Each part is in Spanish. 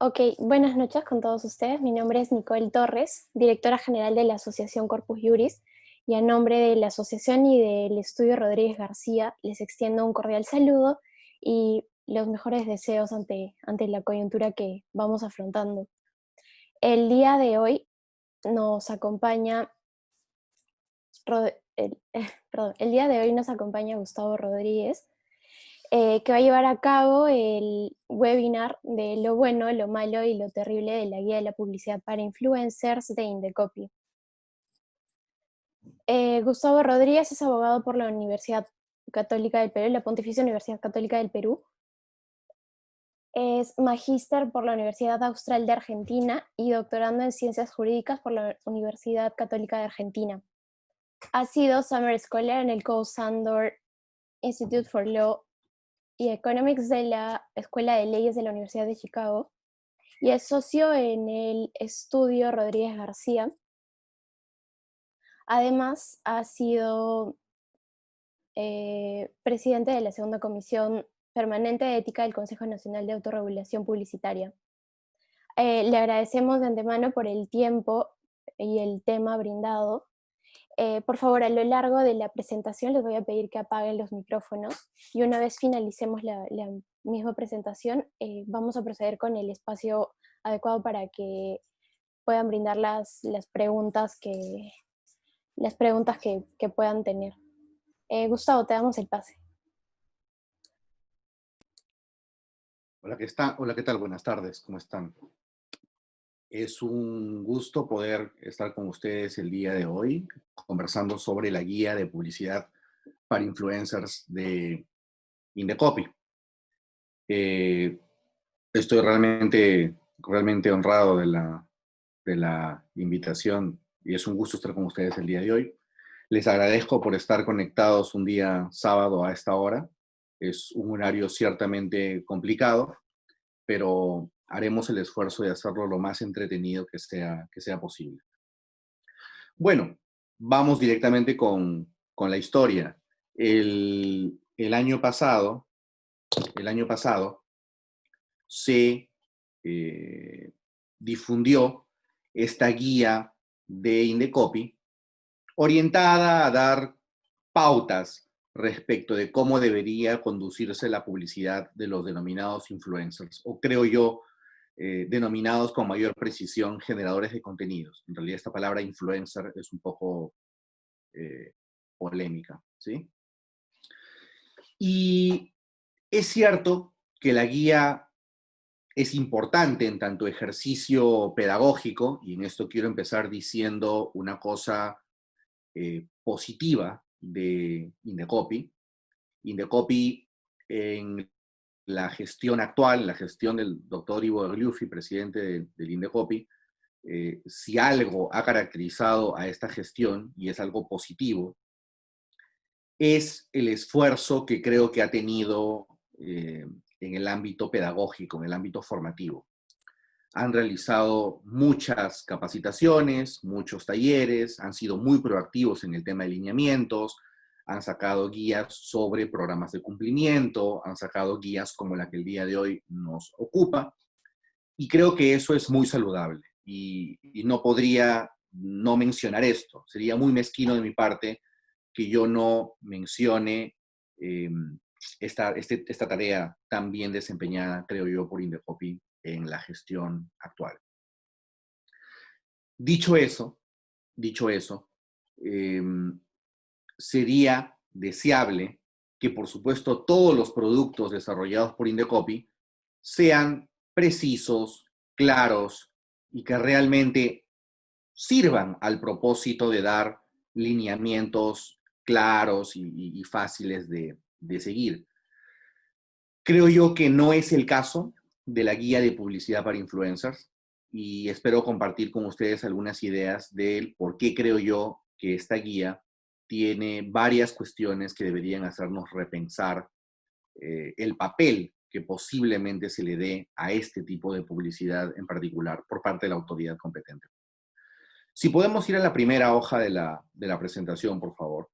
Ok, buenas noches con todos ustedes. Mi nombre es Nicole Torres, directora general de la Asociación Corpus Juris, y a nombre de la asociación y del Estudio Rodríguez García, les extiendo un cordial saludo y los mejores deseos ante la coyuntura que vamos afrontando. El día de hoy nos acompaña, el día de hoy nos acompaña Gustavo Rodríguez, que va a llevar a cabo el webinar de lo bueno, lo malo y lo terrible de la guía de la publicidad para influencers de Indecopy. Gustavo Rodríguez es abogado por la Universidad Católica del Perú, la Pontificia Universidad Católica del Perú. Es magíster por la Universidad Austral de Argentina y doctorando en Ciencias Jurídicas por la Universidad Católica de Argentina. Ha sido Summer Scholar en el Co-Sandor Institute for Law y Economics de la Escuela de Leyes de la Universidad de Chicago y es socio en el Estudio Rodríguez García. Además, ha sido presidente de la Segunda Comisión Permanente de Ética del Consejo Nacional de Autorregulación Publicitaria. Le agradecemos de antemano por el tiempo y el tema brindado. Por favor, a lo largo de la presentación les voy a pedir que apaguen los micrófonos y una vez finalicemos la misma presentación, vamos a proceder con el espacio adecuado para que puedan brindar las preguntas que puedan tener. Gustavo, te damos el pase. Hola, ¿qué tal? Buenas tardes, ¿cómo están? Es un gusto poder estar con ustedes el día de hoy conversando sobre la guía de publicidad para influencers de Indecopy. Estoy realmente honrado de la invitación y es un gusto estar con ustedes el día de hoy. Les agradezco por estar conectados un día sábado a esta hora. Es un horario ciertamente complicado, pero haremos el esfuerzo de hacerlo lo más entretenido que sea posible. Bueno, vamos directamente con la historia. El año pasado se eh, difundió esta guía de Indecopy orientada a dar pautas respecto de cómo debería conducirse la publicidad de los denominados influencers, o creo yo, denominados con mayor precisión generadores de contenidos. En realidad esta palabra influencer es un poco eh, polémica, ¿sí? Y es cierto que la guía es importante en tanto ejercicio pedagógico, y en esto quiero empezar diciendo una cosa positiva de Indecopy. Indecopy en la gestión actual, la gestión del doctor Ivo Egliuffi, presidente del Indecopy, si algo ha caracterizado a esta gestión, y es algo positivo, es el esfuerzo que creo que ha tenido en el ámbito pedagógico, en el ámbito formativo. Han realizado muchas capacitaciones, muchos talleres, han sido muy proactivos en el tema de lineamientos, han sacado guías sobre programas de cumplimiento, han sacado guías como la que el día de hoy nos ocupa, y creo que eso es muy saludable, y no podría no mencionar esto. Sería muy mezquino de mi parte que yo no mencione eh, esta tarea tan bien desempeñada, creo yo, por Indecopy en la gestión actual. Dicho eso, dicho eso, eh, sería deseable que, por supuesto, todos los productos desarrollados por Indecopy sean precisos, claros y que realmente sirvan al propósito de dar lineamientos claros y fáciles de seguir. Creo yo que no es el caso de la guía de publicidad para influencers, y espero compartir con ustedes algunas ideas del por qué creo yo que esta guía tiene varias cuestiones que deberían hacernos repensar el papel que posiblemente se le dé a este tipo de publicidad en particular por parte de la autoridad competente. Si podemos ir a la primera hoja de la presentación, por favor.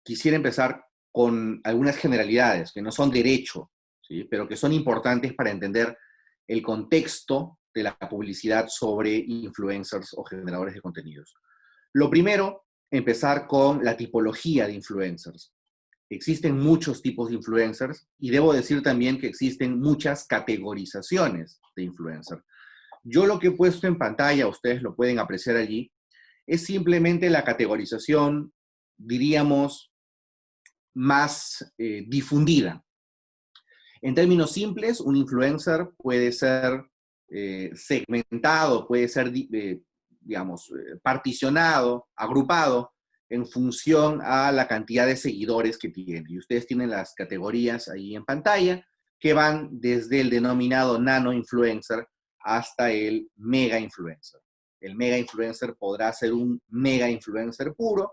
Quisiera empezar con algunas generalidades que no son derecho, ¿sí?, pero que son importantes para entender el contexto de la publicidad sobre influencers o generadores de contenidos. Lo primero, empezar con la tipología de influencers. Existen muchos tipos de influencers y debo decir también que existen muchas categorizaciones de influencer. Yo lo que he puesto en pantalla, ustedes lo pueden apreciar allí, es simplemente la categorización, diríamos, más difundida. En términos simples, un influencer puede ser segmentado, puede ser, digamos, particionado, agrupado en función a la cantidad de seguidores que tiene. Y ustedes tienen las categorías ahí en pantalla, que van desde el denominado nano influencer hasta el mega influencer. El mega influencer podrá ser un mega influencer puro,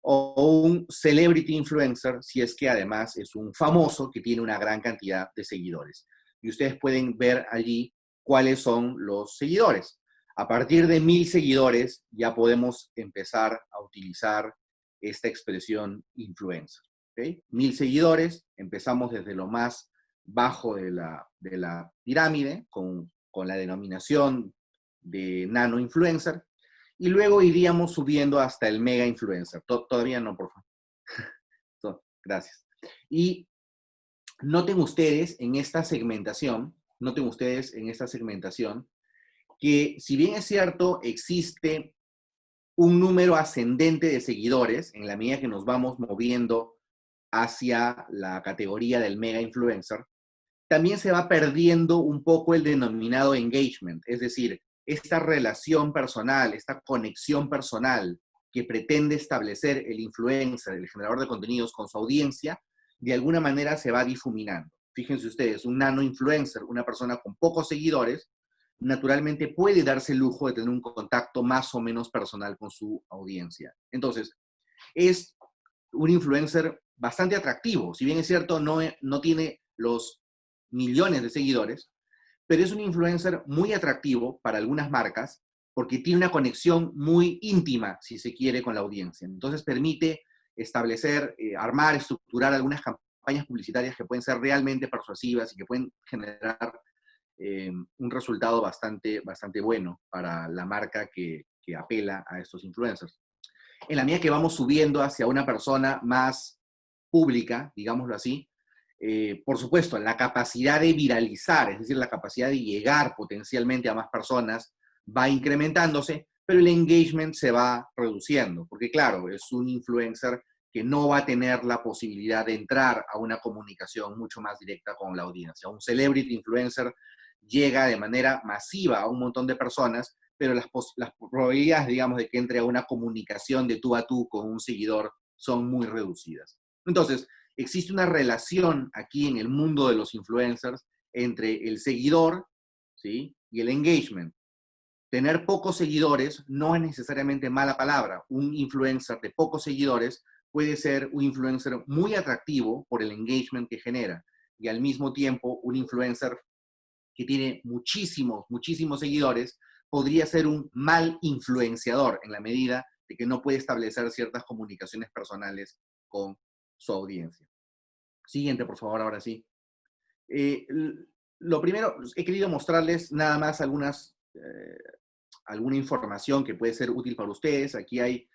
o un celebrity influencer si es que además es un famoso que tiene una gran cantidad de seguidores. Y ustedes pueden ver allí cuáles son los seguidores. A partir de 1000 seguidores ya podemos empezar a utilizar esta expresión influencer. ¿Okay? 1000 seguidores, empezamos desde lo más bajo de la pirámide con la denominación de nano influencer, y luego iríamos subiendo hasta el mega influencer. Todavía no, por favor. Gracias. Y noten ustedes en esta segmentación, que si bien es cierto, existe un número ascendente de seguidores en la medida que nos vamos moviendo hacia la categoría del mega influencer, también se va perdiendo un poco el denominado engagement, es decir, esta relación personal, esta conexión personal que pretende establecer el influencer, el generador de contenidos con su audiencia, de alguna manera se va difuminando. Fíjense ustedes, un nano influencer, una persona con pocos seguidores, naturalmente puede darse el lujo de tener un contacto más o menos personal con su audiencia. Entonces, es un influencer bastante atractivo. Si bien es cierto, no tiene los millones de seguidores, pero es un influencer muy atractivo para algunas marcas porque tiene una conexión muy íntima, si se quiere, con la audiencia. Entonces permite establecer, armar, estructurar algunas campañas publicitarias que pueden ser realmente persuasivas y que pueden generar un resultado bastante bueno para la marca que apela a estos influencers. En la medida que vamos subiendo hacia una persona más pública, digámoslo así, por supuesto, la capacidad de viralizar, es decir, la capacidad de llegar potencialmente a más personas, va incrementándose, pero el engagement se va reduciendo, porque claro, es un influencer que no va a tener la posibilidad de entrar a una comunicación mucho más directa con la audiencia. Un celebrity influencer llega de manera masiva a un montón de personas, pero las probabilidades, digamos, de que entre a una comunicación de tú a tú con un seguidor son muy reducidas. Entonces, existe una relación aquí en el mundo de los influencers entre el seguidor, ¿sí?, y el engagement. Tener pocos seguidores no es necesariamente mala palabra. Un influencer de pocos seguidores puede ser un influencer muy atractivo por el engagement que genera. Y al mismo tiempo, un influencer que tiene muchísimos seguidores podría ser un mal influenciador en la medida de que no puede establecer ciertas comunicaciones personales con su audiencia. Siguiente, por favor, ahora sí. Lo primero, he querido mostrarles nada más alguna información que puede ser útil para ustedes. Aquí hay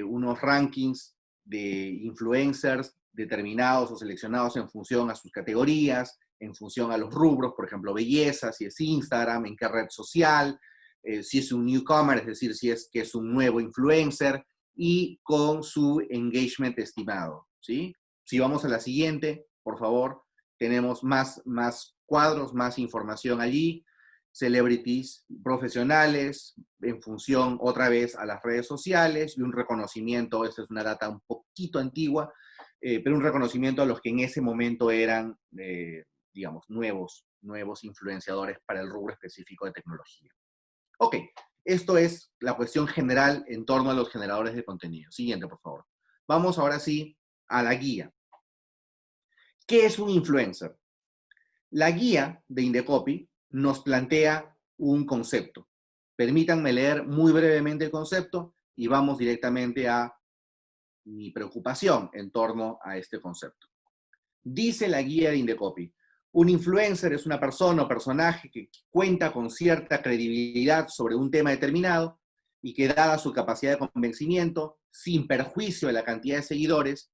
unos rankings de influencers determinados o seleccionados en función a sus categorías, en función a los rubros, por ejemplo, belleza, si es Instagram, en qué red social, si es un newcomer, es decir, si es que es un nuevo influencer, y con su engagement estimado, ¿sí? Si vamos a la siguiente, por favor, tenemos más cuadros, más información allí, celebrities profesionales, en función otra vez a las redes sociales, y un reconocimiento, esta es una data un poquito antigua, pero un reconocimiento a los que en ese momento eran, digamos, nuevos influenciadores para el rubro específico de tecnología. Ok, esto es la cuestión general en torno a los generadores de contenido. Siguiente, por favor. Vamos ahora sí a la guía. ¿Qué es un influencer? La guía de Indecopy nos plantea un concepto. Permítanme leer muy brevemente el concepto y vamos directamente a mi preocupación en torno a este concepto. Dice la guía de Indecopy: Un influencer es una persona o personaje que cuenta con cierta credibilidad sobre un tema determinado y que dada su capacidad de convencimiento, sin perjuicio de la cantidad de seguidores,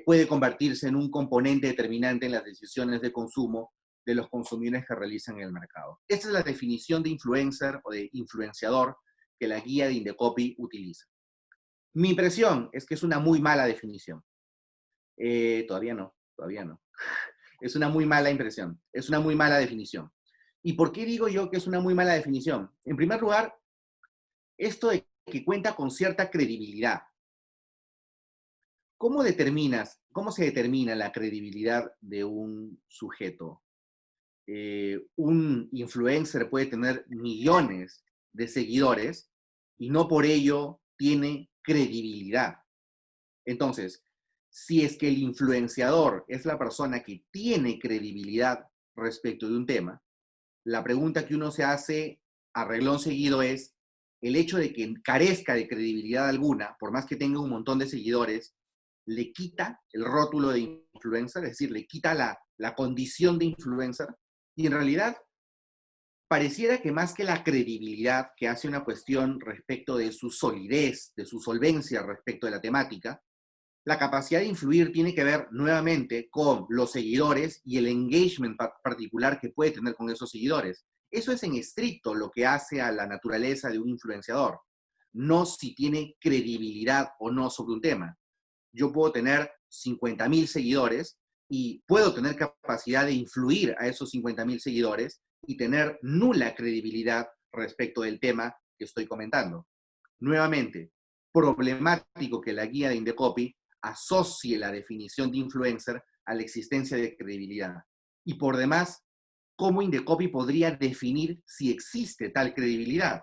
puede convertirse en un componente determinante en las decisiones de consumo de los consumidores que realizan en el mercado. Esta es la definición de influencer o de influenciador que la guía de Indecopy utiliza. Mi impresión es que es una muy mala definición. Todavía no, todavía no. Es una muy mala impresión, es una muy mala definición. ¿Y por qué digo yo que es una muy mala definición? En primer lugar, esto de que cuenta con cierta credibilidad. ¿Cómo se determina la credibilidad de un sujeto? Un influencer puede tener millones de seguidores y no por ello tiene credibilidad. Entonces, si es que el influenciador es la persona que tiene credibilidad respecto de un tema, la pregunta que uno se hace a reglón seguido es, el hecho de que carezca de credibilidad alguna, por más que tenga un montón de seguidores, le quita el rótulo de influencer, es decir, le quita la condición de influencer, y en realidad pareciera que más que la credibilidad que hace una cuestión respecto de su solidez, de su solvencia respecto de la temática, la capacidad de influir tiene que ver nuevamente con los seguidores y el engagement particular que puede tener con esos seguidores. Eso es en estricto lo que hace a la naturaleza de un influenciador, no si tiene credibilidad o no sobre un tema. Yo puedo tener 50.000 seguidores y puedo tener capacidad de influir a esos 50.000 seguidores y tener nula credibilidad respecto del tema que estoy comentando. Nuevamente, problemático que la guía de Indecopy asocie la definición de influencer a la existencia de credibilidad. Y por demás, ¿cómo Indecopy podría definir si existe tal credibilidad?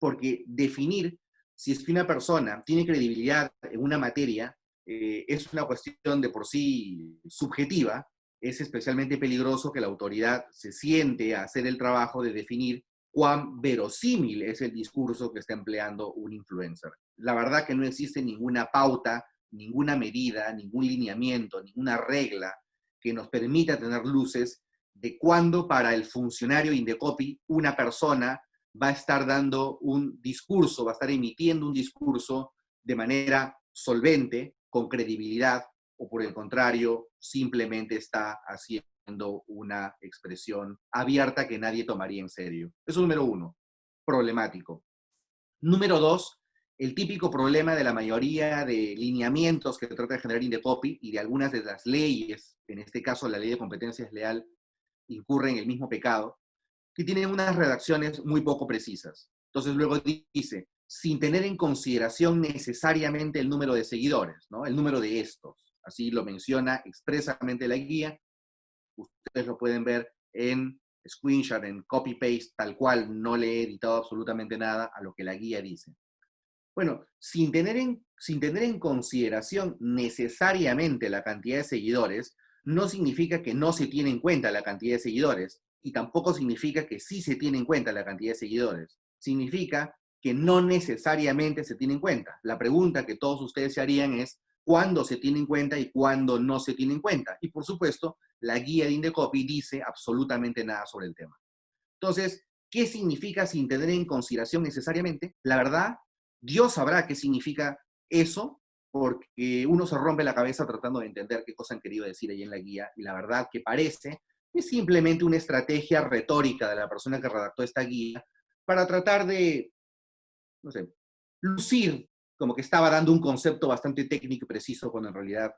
Porque definir si es que una persona tiene credibilidad en una materia es una cuestión de por sí subjetiva. Es especialmente peligroso que la autoridad se siente a hacer el trabajo de definir cuán verosímil es el discurso que está empleando un influencer. La verdad que no existe ninguna pauta, ninguna medida, ningún lineamiento, ninguna regla que nos permita tener luces de cuándo para el funcionario Indecopy una persona va a estar dando un discurso, va a estar emitiendo un discurso de manera solvente, con credibilidad, o por el contrario, simplemente está haciendo una expresión abierta que nadie tomaría en serio. Eso es número uno, problemático. Número dos, el típico problema de la mayoría de lineamientos que trata de generar Indecopy y de algunas de las leyes, en este caso la ley de competencia desleal, incurre en el mismo pecado, que tienen unas redacciones muy poco precisas. Entonces luego dice, sin tener en consideración necesariamente el número de seguidores, ¿no? El número de estos. Así lo menciona expresamente la guía. Ustedes lo pueden ver en screenshot, en copy-paste, tal cual, no le he editado absolutamente nada a lo que la guía dice. Bueno, sin tener en consideración necesariamente la cantidad de seguidores, no significa que no se tiene en cuenta la cantidad de seguidores, y tampoco significa que sí se tiene en cuenta la cantidad de seguidores. Significa que no necesariamente se tiene en cuenta. La pregunta que todos ustedes se harían es, ¿cuándo se tiene en cuenta y cuándo no se tiene en cuenta? Y por supuesto, la guía de Indecopy dice absolutamente nada sobre el tema. Entonces, ¿qué significa sin tener en consideración necesariamente? La verdad, Dios sabrá qué significa eso, porque uno se rompe la cabeza tratando de entender qué cosa han querido decir ahí en la guía, y la verdad que parece es simplemente una estrategia retórica de la persona que redactó esta guía para tratar de, no sé, lucir como que estaba dando un concepto bastante técnico y preciso, cuando en realidad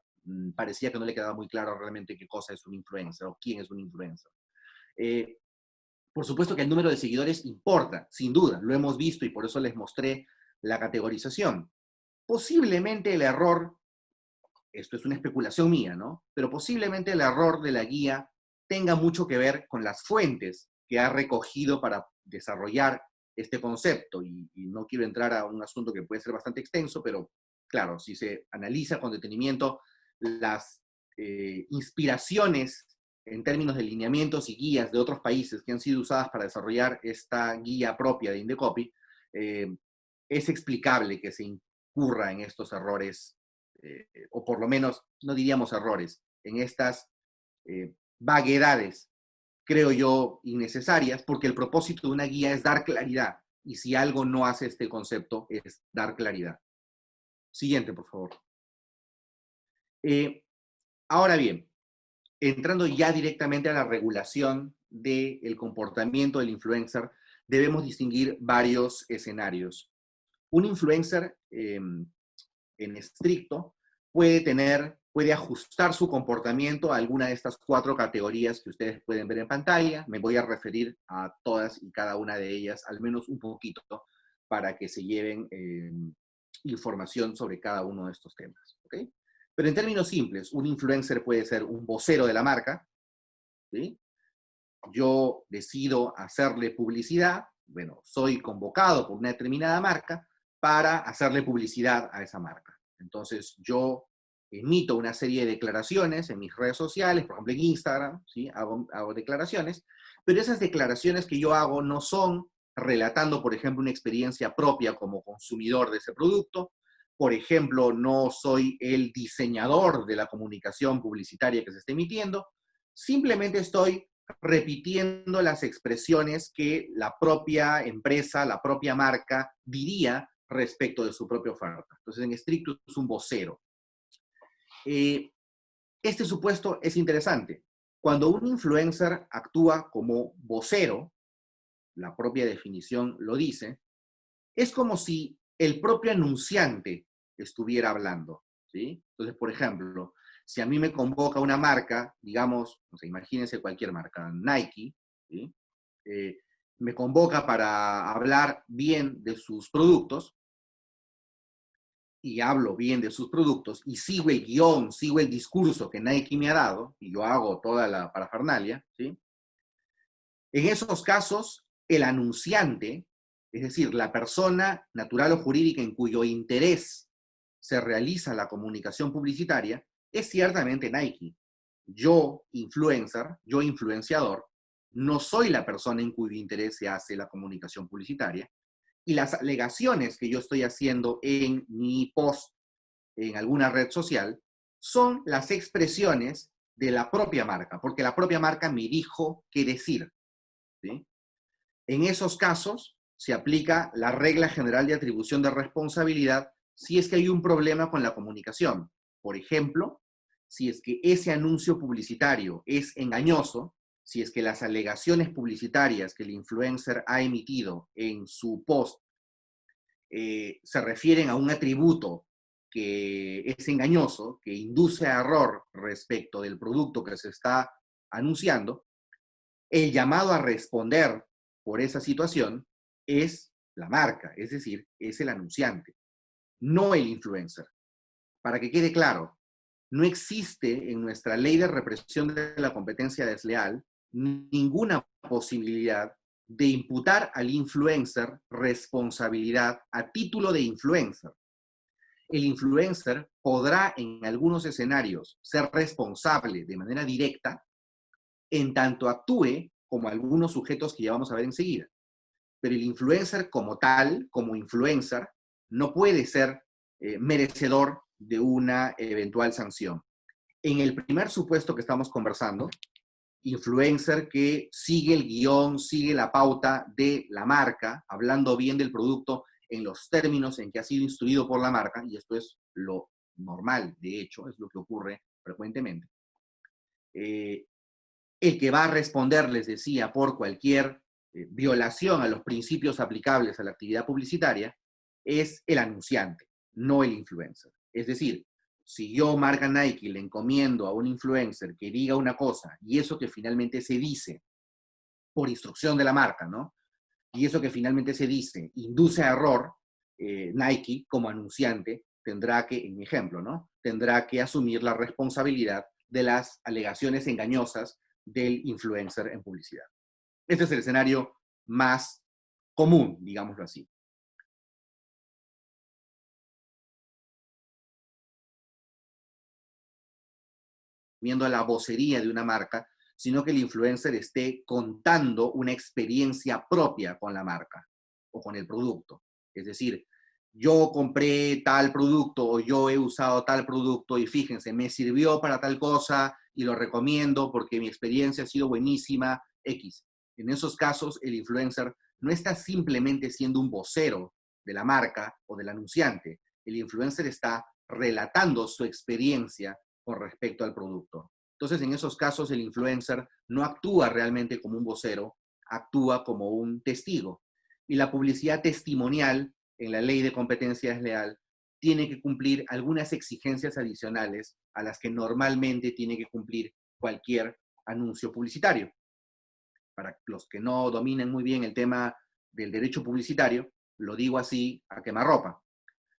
parecía que no le quedaba muy claro realmente qué cosa es un influencer o quién es un influencer. Eh, por supuesto que el número de seguidores importa, sin duda, lo hemos visto y por eso les mostré la categorización. Posiblemente el error, esto es una especulación mía, ¿no? Pero posiblemente el error de la guía tenga mucho que ver con las fuentes que ha recogido para desarrollar este concepto. Y no quiero entrar a un asunto que puede ser bastante extenso, pero claro, si se analiza con detenimiento las inspiraciones en términos de lineamientos y guías de otros países que han sido usadas para desarrollar esta guía propia de Indecopy, es explicable que se incurra en estos errores, o por lo menos, no diríamos errores, en estas vaguedades, creo yo, innecesarias, porque el propósito de una guía es dar claridad. Y si algo no hace este concepto, es dar claridad. Siguiente, por favor. Ahora bien, entrando ya directamente a la regulación del comportamiento del influencer, debemos distinguir varios escenarios. Un influencer en estricto puede ajustar su comportamiento a alguna de estas 4 categorías que ustedes pueden ver en pantalla. Me voy a referir a todas y cada una de ellas, al menos un poquito, para que se lleven información sobre cada uno de estos temas. ¿Okay? Pero en términos simples, un influencer puede ser un vocero de la marca, ¿sí? Yo decido hacerle publicidad, bueno, soy convocado por una determinada marca para hacerle publicidad a esa marca. Entonces, yo emito una serie de declaraciones en mis redes sociales, por ejemplo en Instagram, ¿sí? hago declaraciones, pero esas declaraciones que yo hago no son relatando, por ejemplo, una experiencia propia como consumidor de ese producto. Por ejemplo, no soy el diseñador de la comunicación publicitaria que se está emitiendo, simplemente estoy repitiendo las expresiones que la propia empresa, la propia marca diría respecto de su propia oferta. Entonces, en estricto, es un vocero. Este supuesto es interesante. Cuando un influencer actúa como vocero, la propia definición lo dice, es como si el propio anunciante estuviera hablando, ¿sí? Entonces, por ejemplo, si a mí me convoca una marca, digamos, no sé, imagínense cualquier marca, Nike, ¿sí? Me convoca para hablar bien de sus productos, y hablo bien de sus productos, y sigo el guión, sigo el discurso que Nike me ha dado, y yo hago toda la parafernalia, ¿sí? En esos casos, el anunciante, es decir, la persona natural o jurídica en cuyo interés se realiza la comunicación publicitaria, es ciertamente Nike. Yo, influencer, yo, influenciador, no soy la persona en cuyo interés se hace la comunicación publicitaria, y las alegaciones que yo estoy haciendo en mi post en alguna red social son las expresiones de la propia marca, porque la propia marca me dijo qué decir, ¿sí? En esos casos se aplica la regla general de atribución de responsabilidad si es que hay un problema con la comunicación. Por ejemplo, si es que ese anuncio publicitario es engañoso, si es que las alegaciones publicitarias que el influencer ha emitido en su post se refieren a un atributo que es engañoso, que induce a error respecto del producto que se está anunciando, el llamado a responder por esa situación es la marca, es decir, es el anunciante, no el influencer. Para que quede claro, no existe en nuestra ley de represión de la competencia desleal ninguna posibilidad de imputar al influencer responsabilidad a título de influencer. El influencer podrá en algunos escenarios ser responsable de manera directa en tanto actúe como algunos sujetos que ya vamos a ver enseguida. Pero el influencer como tal, como influencer, no puede ser merecedor de una eventual sanción. En el primer supuesto que estamos conversando, influencer que sigue el guión, sigue la pauta de la marca, hablando bien del producto en los términos en que ha sido instruido por la marca, y esto es lo normal, de hecho, es lo que ocurre frecuentemente. El que va a responder, les decía, por cualquier violación a los principios aplicables a la actividad publicitaria, es el anunciante, no el influencer. Es decir, si yo, marca Nike, le encomiendo a un influencer que diga una cosa y eso que finalmente se dice por instrucción de la marca, ¿no? Y eso que finalmente se dice induce a error, Nike, como anunciante, tendrá que, en mi ejemplo, ¿no? Tendrá que asumir la responsabilidad de las alegaciones engañosas del influencer en publicidad. Este es el escenario más común, digámoslo así. Viendo a la vocería de una marca, sino que el influencer esté contando una experiencia propia con la marca o con el producto. Es decir, yo compré tal producto o yo he usado tal producto y fíjense, me sirvió para tal cosa y lo recomiendo porque mi experiencia ha sido buenísima, X. En esos casos, el influencer no está simplemente siendo un vocero de la marca o del anunciante. El influencer está relatando su experiencia con respecto al producto. Entonces, en esos casos, el influencer no actúa realmente como un vocero, actúa como un testigo. Y la publicidad testimonial en la ley de competencia desleal tiene que cumplir algunas exigencias adicionales a las que normalmente tiene que cumplir cualquier anuncio publicitario. Para los que no dominan muy bien el tema del derecho publicitario, lo digo así a quemarropa.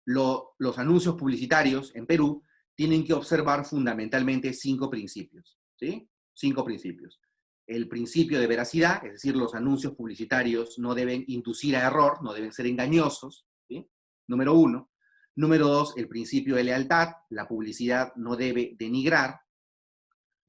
Los anuncios publicitarios en Perú tienen que observar fundamentalmente 5 principios, ¿sí? 5 principios. El principio de veracidad, es decir, los anuncios publicitarios no deben inducir a error, no deben ser engañosos, ¿sí? Número 1. Número 2, el principio de lealtad, la publicidad no debe denigrar.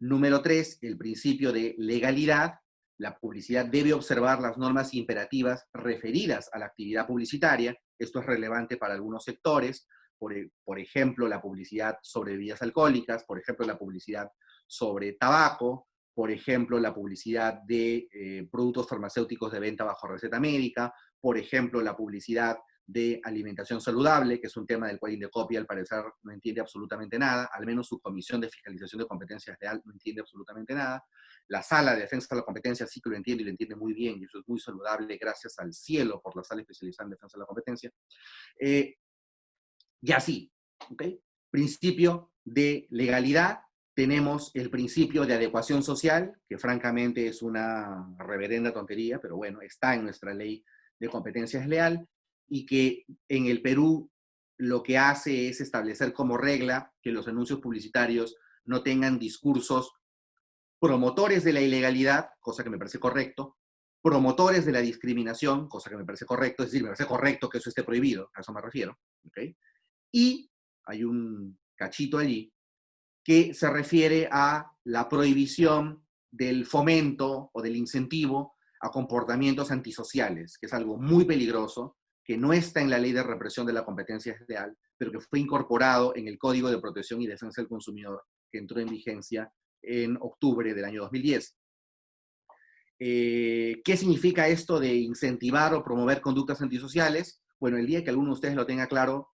Número 3, el principio de legalidad, la publicidad debe observar las normas imperativas referidas a la actividad publicitaria. Esto es relevante para algunos sectores, por ejemplo, la publicidad sobre bebidas alcohólicas, por ejemplo, la publicidad sobre tabaco, por ejemplo, la publicidad de productos farmacéuticos de venta bajo receta médica, por ejemplo, la publicidad de alimentación saludable, que es un tema del cual Indecopi al parecer no entiende absolutamente nada, al menos su Comisión de Fiscalización de Competencias Leal no entiende absolutamente nada. La Sala de Defensa de la Competencia sí que lo entiende y lo entiende muy bien, y eso es muy saludable, gracias al cielo por la Sala Especializada en Defensa de la Competencia. Y así, ¿ok? Principio de legalidad, tenemos el principio de adecuación social, que francamente es una reverenda tontería, pero bueno, está en nuestra ley de competencia desleal, y que en el Perú lo que hace es establecer como regla que los anuncios publicitarios no tengan discursos promotores de la ilegalidad, cosa que me parece correcto, promotores de la discriminación, cosa que me parece correcto, es decir, me parece correcto que eso esté prohibido, a eso me refiero, ¿ok? Y hay un cachito allí que se refiere a la prohibición del fomento o del incentivo a comportamientos antisociales, que es algo muy peligroso, que no está en la ley de represión de la competencia desleal, pero que fue incorporado en el Código de Protección y Defensa del Consumidor, que entró en vigencia en octubre del año 2010. ¿Qué significa esto de incentivar o promover conductas antisociales? Bueno, el día que alguno de ustedes lo tenga claro,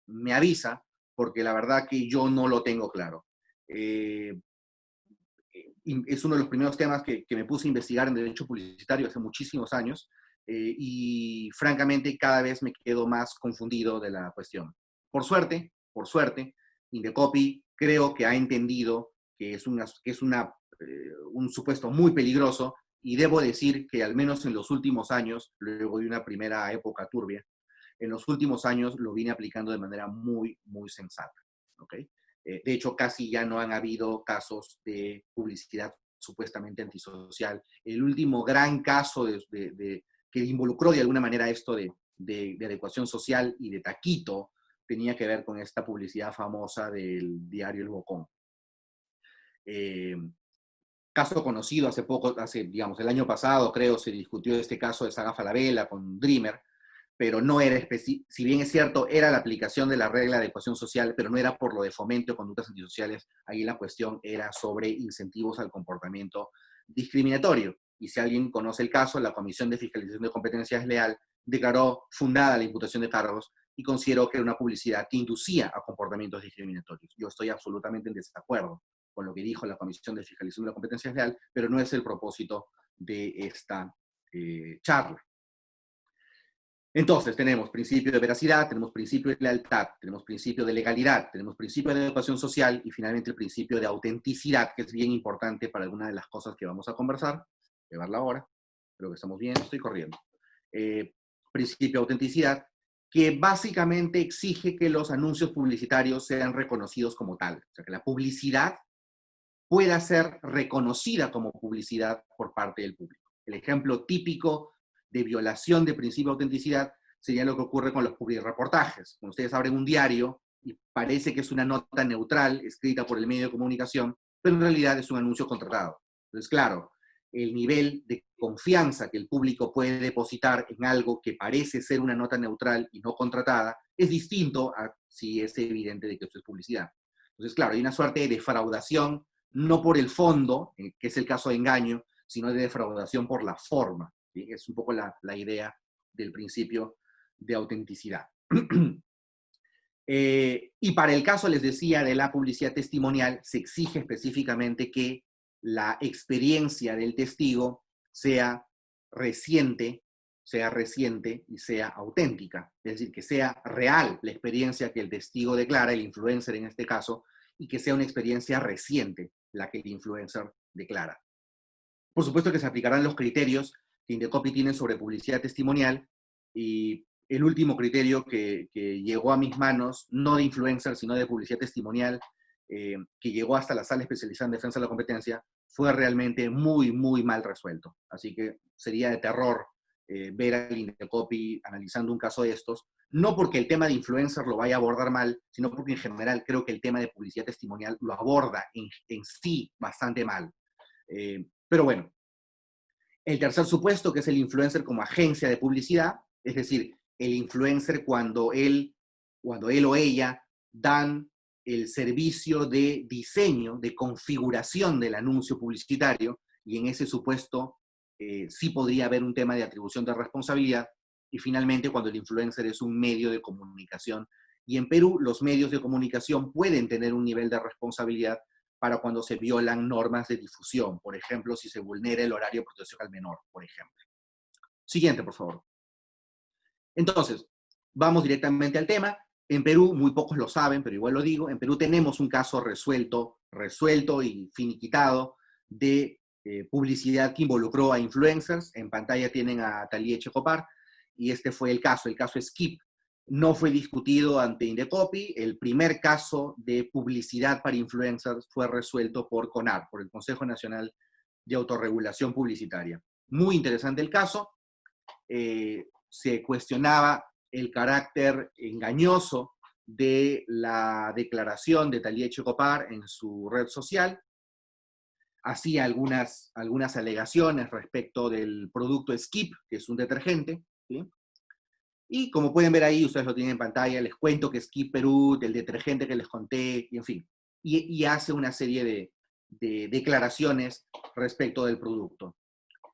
me avisa, porque la verdad que yo no lo tengo claro. Es uno de los primeros temas que me puse a investigar en derecho publicitario hace muchísimos años, y francamente cada vez me quedo más confundido de la cuestión. Por suerte, Indecopi creo que ha entendido que es un supuesto muy peligroso, y debo decir que al menos en los últimos años, luego de una primera época turbia, en los últimos años lo vine aplicando de manera muy, muy sensata. ¿Ok? De hecho, casi ya no han habido casos de publicidad supuestamente antisocial. El último gran caso que involucró de alguna manera esto de adecuación social y de taquito tenía que ver con esta publicidad famosa del diario El Bocón. Caso conocido hace poco, digamos, el año pasado creo, se discutió este caso de Saga Falabella con Dreamer, pero no era si bien es cierto, era la aplicación de la regla de adecuación social, pero no era por lo de fomento de conductas antisociales. Ahí la cuestión era sobre incentivos al comportamiento discriminatorio. Y si alguien conoce el caso, la Comisión de Fiscalización de Competencia Desleal declaró fundada la imputación de cargos y consideró que era una publicidad que inducía a comportamientos discriminatorios. Yo estoy absolutamente en desacuerdo con lo que dijo la Comisión de Fiscalización de la Competencia Desleal, pero no es el propósito de esta charla. Entonces, tenemos principio de veracidad, tenemos principio de lealtad, tenemos principio de legalidad, tenemos principio de adecuación social y finalmente el principio de autenticidad, que es bien importante para alguna de las cosas que vamos a conversar. Llevar la hora, creo que estamos bien, estoy corriendo. Principio de autenticidad, que básicamente exige que los anuncios publicitarios sean reconocidos como tal. O sea, que la publicidad pueda ser reconocida como publicidad por parte del público. El ejemplo típico de violación de principio de autenticidad sería lo que ocurre con los publireportajes. Cuando ustedes abren un diario y parece que es una nota neutral escrita por el medio de comunicación, pero en realidad es un anuncio contratado. Entonces, claro, el nivel de confianza que el público puede depositar en algo que parece ser una nota neutral y no contratada es distinto a si es evidente de que esto es publicidad. Entonces, claro, hay una suerte de defraudación no por el fondo, que es el caso de engaño, sino de defraudación por la forma. ¿Sí? Es un poco la idea del principio de autenticidad. Y para el caso, les decía, de la publicidad testimonial, se exige específicamente que la experiencia del testigo sea reciente, y sea auténtica. Es decir, que sea real la experiencia que el testigo declara, el influencer en este caso, y que sea una experiencia reciente la que el influencer declara. Por supuesto que se aplicarán los criterios que Indecopy tiene sobre publicidad testimonial, y el último criterio que llegó a mis manos, no de influencer, sino de publicidad testimonial, que llegó hasta la sala especializada en defensa de la competencia, fue realmente muy, muy mal resuelto. Así que sería de terror ver al Indecopy analizando un caso de estos, no porque el tema de influencer lo vaya a abordar mal, sino porque en general creo que el tema de publicidad testimonial lo aborda en sí bastante mal. Pero bueno, el tercer supuesto, que es el influencer como agencia de publicidad, es decir, el influencer cuando él o ella dan el servicio de diseño, de configuración del anuncio publicitario, y en ese supuesto sí podría haber un tema de atribución de responsabilidad. Y finalmente, cuando el influencer es un medio de comunicación. Y en Perú, los medios de comunicación pueden tener un nivel de responsabilidad para cuando se violan normas de difusión, por ejemplo, si se vulnera el horario de protección al menor, por ejemplo. Siguiente, por favor. Entonces, vamos directamente al tema. En Perú, muy pocos lo saben, pero igual lo digo, en Perú tenemos un caso resuelto y finiquitado de publicidad que involucró a influencers. En pantalla tienen a Thalía Echecopar, y este fue el caso Skip. No fue discutido ante Indecopy. El primer caso de publicidad para influencers fue resuelto por CONAR, por el Consejo Nacional de Autorregulación Publicitaria. Muy interesante el caso. Se cuestionaba el carácter engañoso de la declaración de Thalía Echecopar en su red social. Hacía algunas alegaciones respecto del producto Skip, que es un detergente, ¿sí? Y como pueden ver ahí, ustedes lo tienen en pantalla, les cuento que Skip Perú, del detergente que les conté, y en fin. Y hace una serie de declaraciones respecto del producto.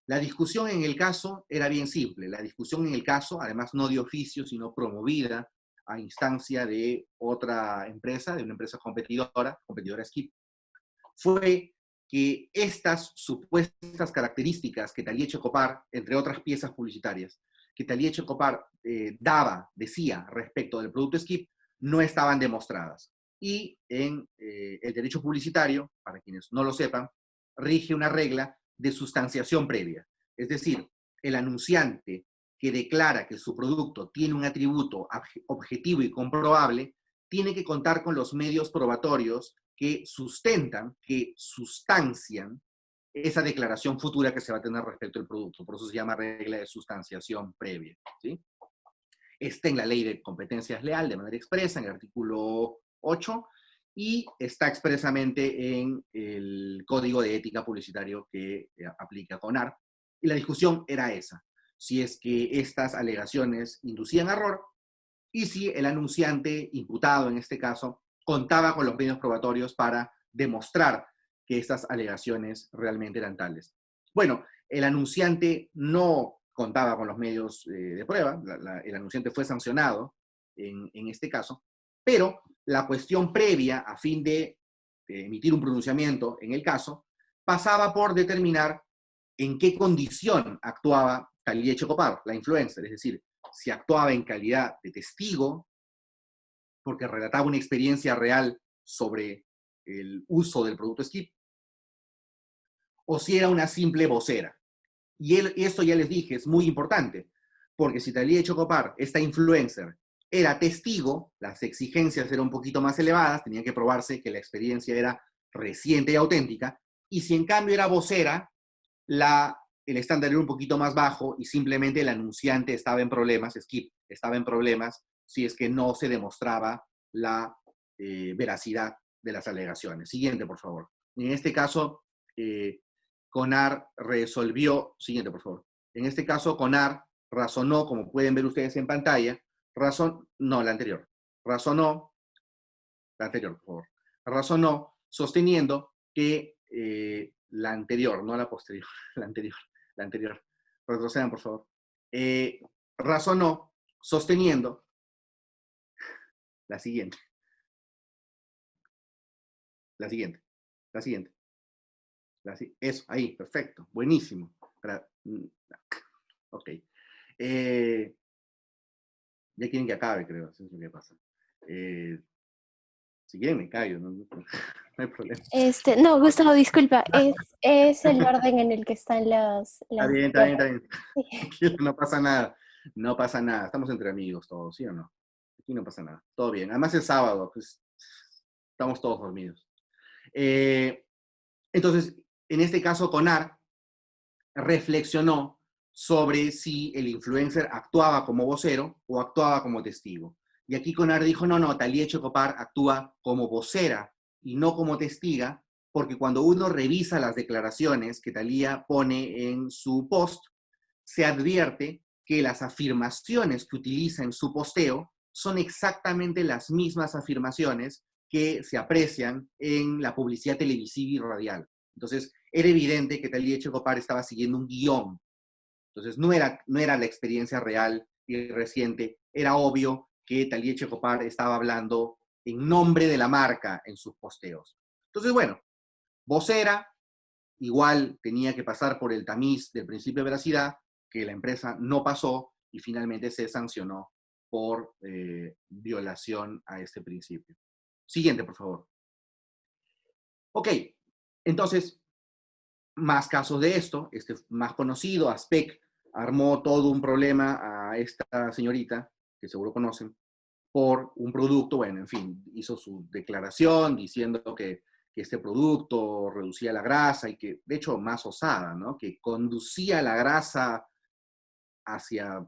La discusión en el caso era bien simple. La discusión en el caso, además no de oficio, sino promovida a instancia de otra empresa, de una empresa competidora Skip, fue que estas supuestas características que Thalía Echecopar, entre otras piezas publicitarias, que Thalía Echecopar decía respecto del producto Skip, no estaban demostradas. Y en el derecho publicitario, para quienes no lo sepan, rige una regla de sustanciación previa. Es decir, el anunciante que declara que su producto tiene un atributo objetivo y comprobable, tiene que contar con los medios probatorios que sustentan, que sustancian esa declaración futura que se va a tener respecto al producto. Por eso se llama regla de sustanciación previa, ¿sí? Está en la ley de competencias leal de manera expresa, en el artículo 8, y está expresamente en el Código de Ética Publicitario que aplica CONAR. Y la discusión era esa, si es que estas alegaciones inducían error y si el anunciante imputado en este caso contaba con los medios probatorios para demostrar que estas alegaciones realmente eran tales. Bueno, el anunciante no contaba con los medios de prueba, el anunciante fue sancionado en este caso, pero la cuestión previa a fin de emitir un pronunciamiento en el caso pasaba por determinar en qué condición actuaba Thalía Echecopar, la influencer, es decir, si actuaba en calidad de testigo, porque relataba una experiencia real sobre el uso del producto Skip, o si era una simple vocera. Y esto ya les dije, es muy importante, porque si Thalía Echecopar, esta influencer, era testigo, las exigencias eran un poquito más elevadas, tenía que probarse que la experiencia era reciente y auténtica, y si en cambio era vocera, el estándar era un poquito más bajo y simplemente el anunciante estaba en problemas, Skip estaba en problemas, si es que no se demostraba la veracidad de las alegaciones. Siguiente, por favor. En este caso, CONAR resolvió, siguiente, por favor. En este caso, CONAR razonó, como pueden ver ustedes en pantalla, no, la anterior, razonó, la anterior, por favor, razonó sosteniendo que la anterior, no la posterior, la anterior. Retrocedan, por favor. Razonó sosteniendo la siguiente, la siguiente, la siguiente. Eso, ahí, perfecto, buenísimo. Ok. Ya quieren que acabe, creo, eso es lo que pasa. Si quieren me callo, no hay problema. No, Gustavo, disculpa, es el orden en el que están Está las bien, está bien, está bien. Sí. No pasa nada, no pasa nada. Estamos entre amigos todos, ¿sí o no? Aquí no pasa nada, todo bien. Además es sábado, pues estamos todos dormidos. Entonces, en este caso, Conar reflexionó sobre si el influencer actuaba como vocero o actuaba como testigo. Y aquí Conar dijo, no, Thalía Checopar actúa como vocera y no como testiga, porque cuando uno revisa las declaraciones que Thalía pone en su post, se advierte que las afirmaciones que utiliza en su posteo son exactamente las mismas afirmaciones que se aprecian en la publicidad televisiva y radial. Entonces, era evidente que Thalía Checopar estaba siguiendo un guión. Entonces, no era la experiencia real y reciente. Era obvio que Thalía Checopar estaba hablando en nombre de la marca en sus posteos. Entonces, bueno, vocera, igual tenía que pasar por el tamiz del principio de veracidad, que la empresa no pasó y finalmente se sancionó por violación a este principio. Siguiente, por favor. Ok, entonces, más casos de esto, este más conocido, Aspec, armó todo un problema a esta señorita, que seguro conocen, por un producto, bueno, en fin, hizo su declaración diciendo que este producto reducía la grasa y que, de hecho, más osada, ¿no? Que conducía la grasa hacia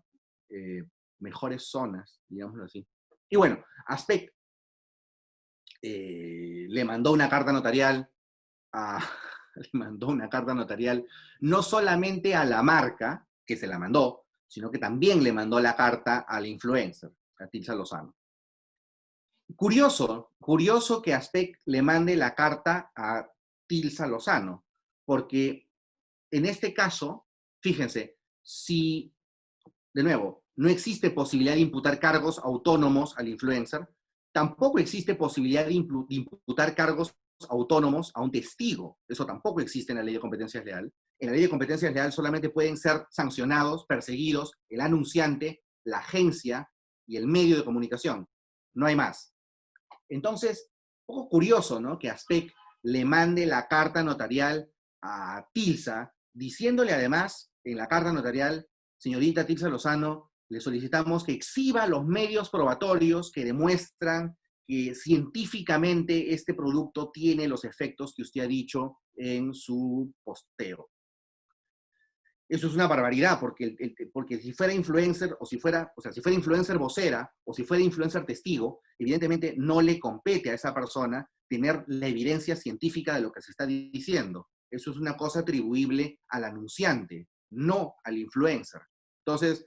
eh, mejores zonas, digámoslo así. Y bueno, Aspec le mandó una carta notarial a, le mandó una carta notarial no solamente a la marca, que se la mandó, sino que también le mandó la carta a la influencer, a Tilsa Lozano. Curioso que Aspec le mande la carta a Tilsa Lozano, porque en este caso, fíjense, si, de nuevo, no existe posibilidad de imputar cargos autónomos al influencer, tampoco existe posibilidad de imputar cargos autónomos a un testigo. Eso tampoco existe en la ley de competencias leal. En la ley de competencias leal solamente pueden ser sancionados, perseguidos, el anunciante, la agencia y el medio de comunicación. No hay más. Entonces, un poco curioso, ¿no? Que Aspec le mande la carta notarial a Tilsa, diciéndole además en la carta notarial, señorita Tilsa Lozano, le solicitamos que exhiba los medios probatorios que demuestran que científicamente este producto tiene los efectos que usted ha dicho en su posteo. Eso es una barbaridad, porque si fuera influencer, si fuera influencer vocera, o si fuera influencer testigo, evidentemente no le compete a esa persona tener la evidencia científica de lo que se está diciendo. Eso es una cosa atribuible al anunciante, no al influencer. Entonces,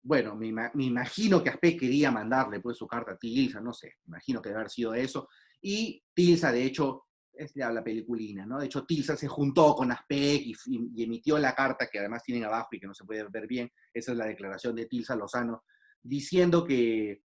bueno, me imagino que Aspec quería mandarle pues su carta a Tilsa, no sé, me imagino que debe haber sido eso. Y Tilsa, de hecho, es la peliculina, ¿no? De hecho, Tilsa se juntó con Aspec y emitió la carta que además tienen abajo y que no se puede ver bien. Esa es la declaración de Tilsa Lozano, diciendo que,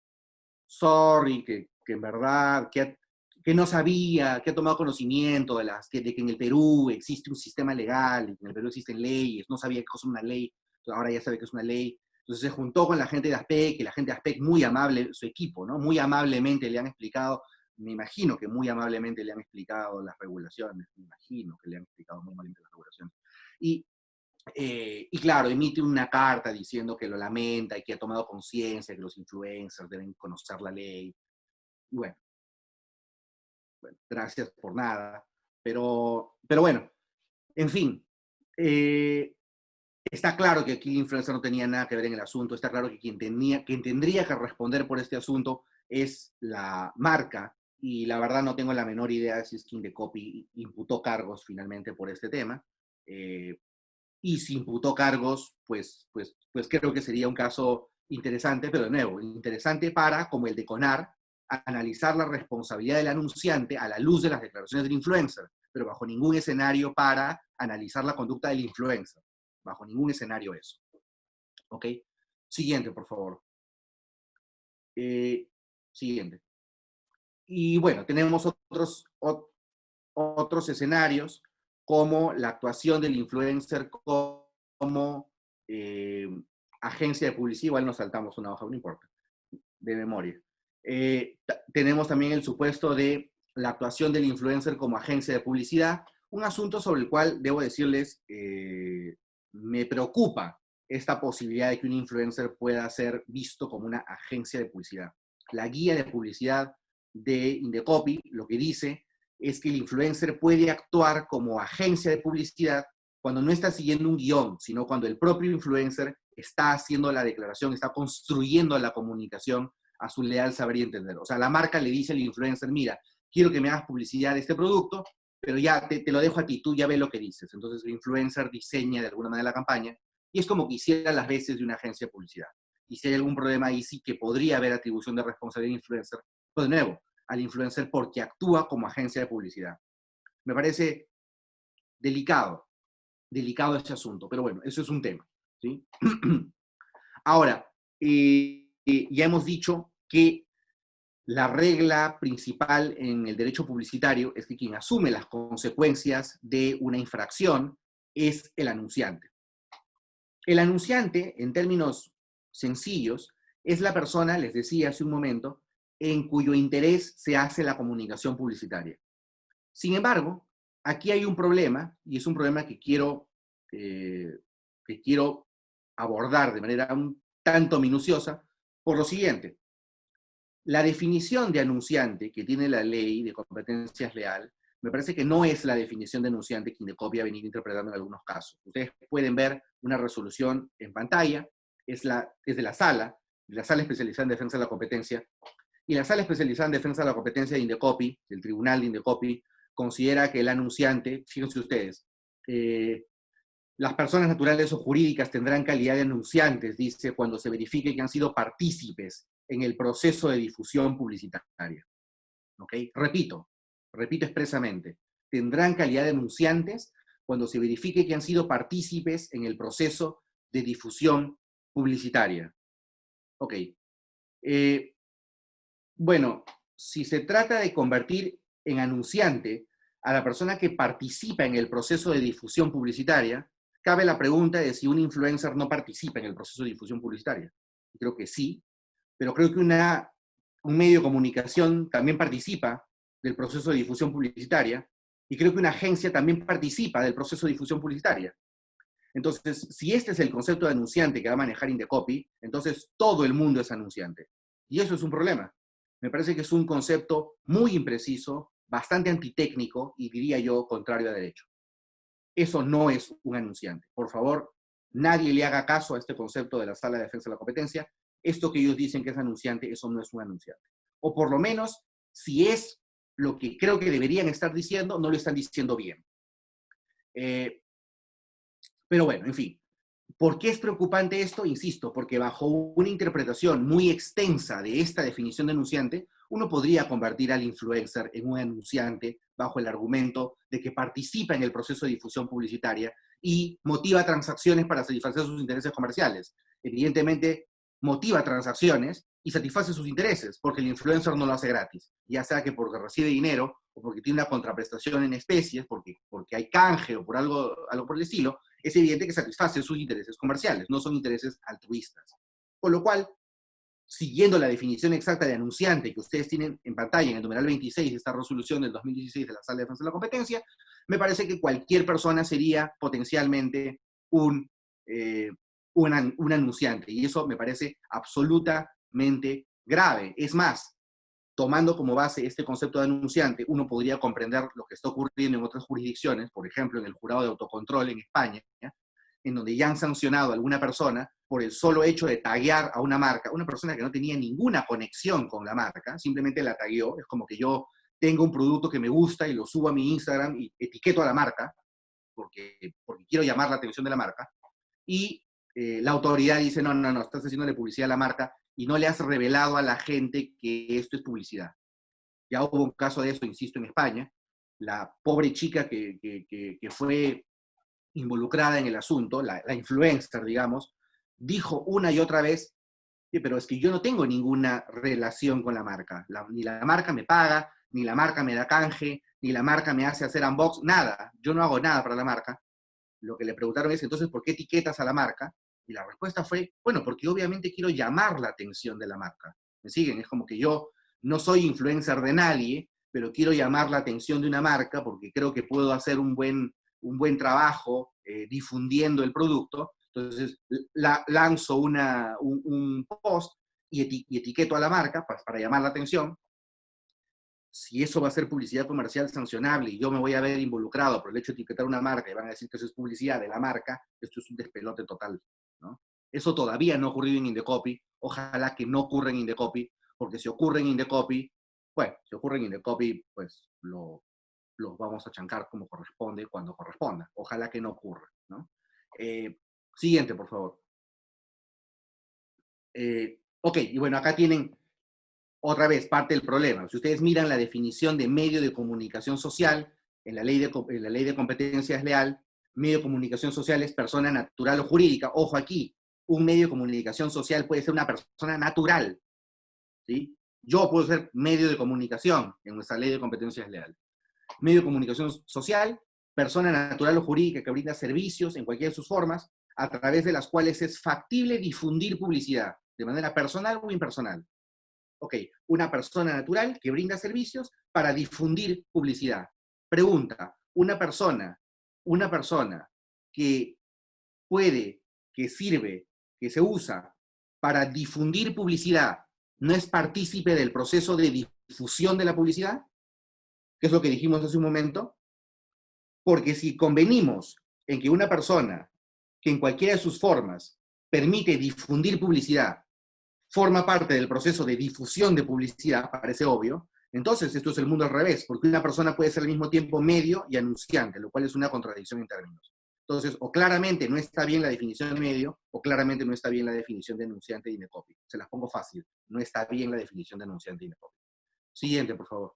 sorry, que en verdad, que no sabía, que ha tomado conocimiento de que en el Perú existe un sistema legal, en el Perú existen leyes, no sabía qué cosa es una ley, ahora ya sabe que es una ley. Entonces se juntó con la gente de ASPEC, y la gente de ASPEC muy amable, su equipo, ¿no? Muy amablemente le han explicado, me imagino que muy amablemente le han explicado las regulaciones, me imagino que le han explicado muy amablemente las regulaciones. Y claro, emite una carta diciendo que lo lamenta y que ha tomado conciencia que los influencers deben conocer la ley. Y bueno, gracias por nada. Pero bueno, en fin, está claro que aquí el influencer no tenía nada que ver en el asunto, está claro que quien tendría que responder por este asunto es la marca, y la verdad no tengo la menor idea de si Skin the Copy imputó cargos finalmente por este tema. Y si imputó cargos, pues creo que sería un caso interesante, pero de nuevo, interesante como el de Conar, analizar la responsabilidad del anunciante a la luz de las declaraciones del influencer, pero bajo ningún escenario para analizar la conducta del influencer. Bajo ningún escenario eso. ¿Ok? Siguiente, por favor. Siguiente. Y bueno, tenemos otros escenarios, como la actuación del influencer como agencia de publicidad. Igual nos saltamos una hoja, no importa, de memoria. Tenemos también el supuesto de la actuación del influencer como agencia de publicidad, un asunto sobre el cual, debo decirles, me preocupa esta posibilidad de que un influencer pueda ser visto como una agencia de publicidad. La guía de publicidad de Indecopy lo que dice es que el influencer puede actuar como agencia de publicidad cuando no está siguiendo un guión, sino cuando el propio influencer está haciendo la declaración, está construyendo la comunicación a su leal saber y entender. O sea, la marca le dice al influencer, mira, quiero que me hagas publicidad de este producto, pero ya te lo dejo a ti, tú ya ves lo que dices. Entonces el influencer diseña de alguna manera la campaña y es como que hiciera las veces de una agencia de publicidad. Y si hay algún problema ahí sí que podría haber atribución de responsabilidad del influencer, pues de nuevo, al influencer porque actúa como agencia de publicidad. Me parece delicado este asunto, pero bueno, eso es un tema, ¿sí? Ahora, ya hemos dicho que la regla principal en el derecho publicitario es que quien asume las consecuencias de una infracción es el anunciante. El anunciante, en términos sencillos, es la persona, les decía hace un momento, en cuyo interés se hace la comunicación publicitaria. Sin embargo, aquí hay un problema, y es un problema que quiero abordar de manera un tanto minuciosa, por lo siguiente. La definición de anunciante que tiene la ley de competencias leal, me parece que no es la definición de anunciante que Indecopy ha venido interpretando en algunos casos. Ustedes pueden ver una resolución en pantalla, es de la sala especializada en defensa de la competencia, y la sala especializada en defensa de la competencia de Indecopy, del tribunal de Indecopy, considera que el anunciante, fíjense ustedes, las personas naturales o jurídicas tendrán calidad de anunciantes, dice, cuando se verifique que han sido partícipes en el proceso de difusión publicitaria. ¿Ok? Repito expresamente, tendrán calidad de anunciantes cuando se verifique que han sido partícipes en el proceso de difusión publicitaria. Ok. Bueno, si se trata de convertir en anunciante a la persona que participa en el proceso de difusión publicitaria, cabe la pregunta de si un influencer no participa en el proceso de difusión publicitaria. Creo que sí, pero creo que un medio de comunicación también participa del proceso de difusión publicitaria y creo que una agencia también participa del proceso de difusión publicitaria. Entonces, si este es el concepto de anunciante que va a manejar Indecopy, entonces todo el mundo es anunciante. Y eso es un problema. Me parece que es un concepto muy impreciso, bastante antitécnico y diría yo contrario a derecho. Eso no es un anunciante. Por favor, nadie le haga caso a este concepto de la Sala de Defensa de la Competencia. Esto que ellos dicen que es anunciante, eso no es un anunciante. O por lo menos, si es lo que creo que deberían estar diciendo, no lo están diciendo bien. Pero bueno, en fin. ¿Por qué es preocupante esto? Insisto, porque bajo una interpretación muy extensa de esta definición de anunciante, uno podría convertir al influencer en un anunciante bajo el argumento de que participa en el proceso de difusión publicitaria y motiva transacciones para satisfacer sus intereses comerciales. Evidentemente, motiva transacciones y satisface sus intereses, porque el influencer no lo hace gratis, ya sea que porque recibe dinero o porque tiene una contraprestación en especies, porque hay canje o por algo por el estilo, es evidente que satisface sus intereses comerciales, no son intereses altruistas. Con lo cual, siguiendo la definición exacta de anunciante que ustedes tienen en pantalla en el numeral 26 de esta resolución del 2016 de la Sala de Defensa de la Competencia, me parece que cualquier persona sería potencialmente un anunciante, y eso me parece absolutamente grave. Es más, tomando como base este concepto de anunciante, uno podría comprender lo que está ocurriendo en otras jurisdicciones, por ejemplo, en el jurado de autocontrol en España, ¿ya? En donde ya han sancionado a alguna persona por el solo hecho de taguear a una marca, una persona que no tenía ninguna conexión con la marca, simplemente la tagueó. Es como que yo tengo un producto que me gusta y lo subo a mi Instagram y etiqueto a la marca, porque quiero llamar la atención de la marca, y la autoridad dice, no, estás haciéndole publicidad a la marca y no le has revelado a la gente que esto es publicidad. Ya hubo un caso de eso, insisto, en España. La pobre chica que fue involucrada en el asunto, la influencer, digamos, dijo una y otra vez: "Sí, pero es que yo no tengo ninguna relación con la marca. Ni la marca me paga, ni la marca me da canje, ni la marca me hace hacer unbox, nada. Yo no hago nada para la marca". Lo que le preguntaron es: "Entonces, ¿por qué etiquetas a la marca?". Y la respuesta fue: "Bueno, porque obviamente quiero llamar la atención de la marca". ¿Me siguen? Es como que yo no soy influencer de nadie, pero quiero llamar la atención de una marca porque creo que puedo hacer un buen trabajo difundiendo el producto. Entonces, lanzo un post y etiqueto a la marca para llamar la atención. Si eso va a ser publicidad comercial sancionable y yo me voy a ver involucrado por el hecho de etiquetar una marca y van a decir que eso es publicidad de la marca, esto es un despelote total, ¿no? Eso todavía no ha ocurrido en Indecopy, ojalá que no ocurra en Indecopy, porque si ocurre en Indecopy, bueno, si ocurre en Indecopy, pues lo vamos a chancar como corresponde, cuando corresponda. Ojalá que no ocurra, ¿no? Siguiente, por favor. Ok, y bueno, acá tienen otra vez parte del problema. Si ustedes miran la definición de medio de comunicación social en la ley de competencia desleal, medio de comunicación social es persona natural o jurídica. Ojo aquí, un medio de comunicación social puede ser una persona natural, ¿sí? Yo puedo ser medio de comunicación en nuestra ley de competencia desleal. Medio de comunicación social, persona natural o jurídica que brinda servicios en cualquiera de sus formas, a través de las cuales es factible difundir publicidad, de manera personal o impersonal. Ok, una persona natural que brinda servicios para difundir publicidad. Pregunta: una persona que puede, que sirve, que se usa para difundir publicidad, ¿no es partícipe del proceso de difusión de la publicidad? Que es lo que dijimos hace un momento. Porque si convenimos en que una persona que en cualquiera de sus formas permite difundir publicidad forma parte del proceso de difusión de publicidad, parece obvio, entonces esto es el mundo al revés, porque una persona puede ser al mismo tiempo medio y anunciante, lo cual es una contradicción en términos. Entonces, o claramente no está bien la definición de medio, o claramente no está bien la definición de anunciante y de copy. Se las pongo fácil. No está bien la definición de anunciante y de copy. Siguiente, por favor.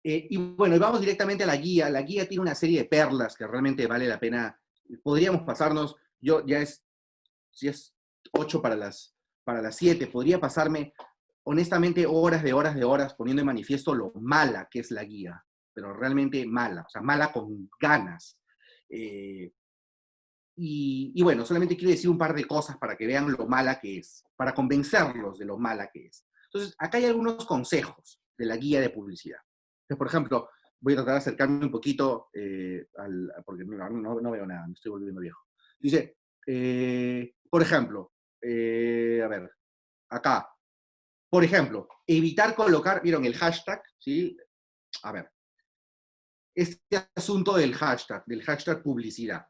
Y bueno, y vamos directamente a la guía. La guía tiene una serie de perlas que realmente vale la pena. Podríamos pasarnos, yo ya es, si es 8 para las 7, podría pasarme honestamente horas de horas de horas poniendo en manifiesto lo mala que es la guía, pero realmente mala, o sea, mala con ganas. Y bueno, solamente quiero decir un par de cosas para que vean lo mala que es, para convencerlos de lo mala que es. Entonces, acá hay algunos consejos de la guía de publicidad. Entonces, por ejemplo, voy a tratar de acercarme un poquito porque no veo nada, me estoy volviendo viejo. Dice, por ejemplo, a ver, acá, por ejemplo, evitar colocar, ¿vieron el hashtag? ¿Sí? A ver, este asunto del hashtag publicidad.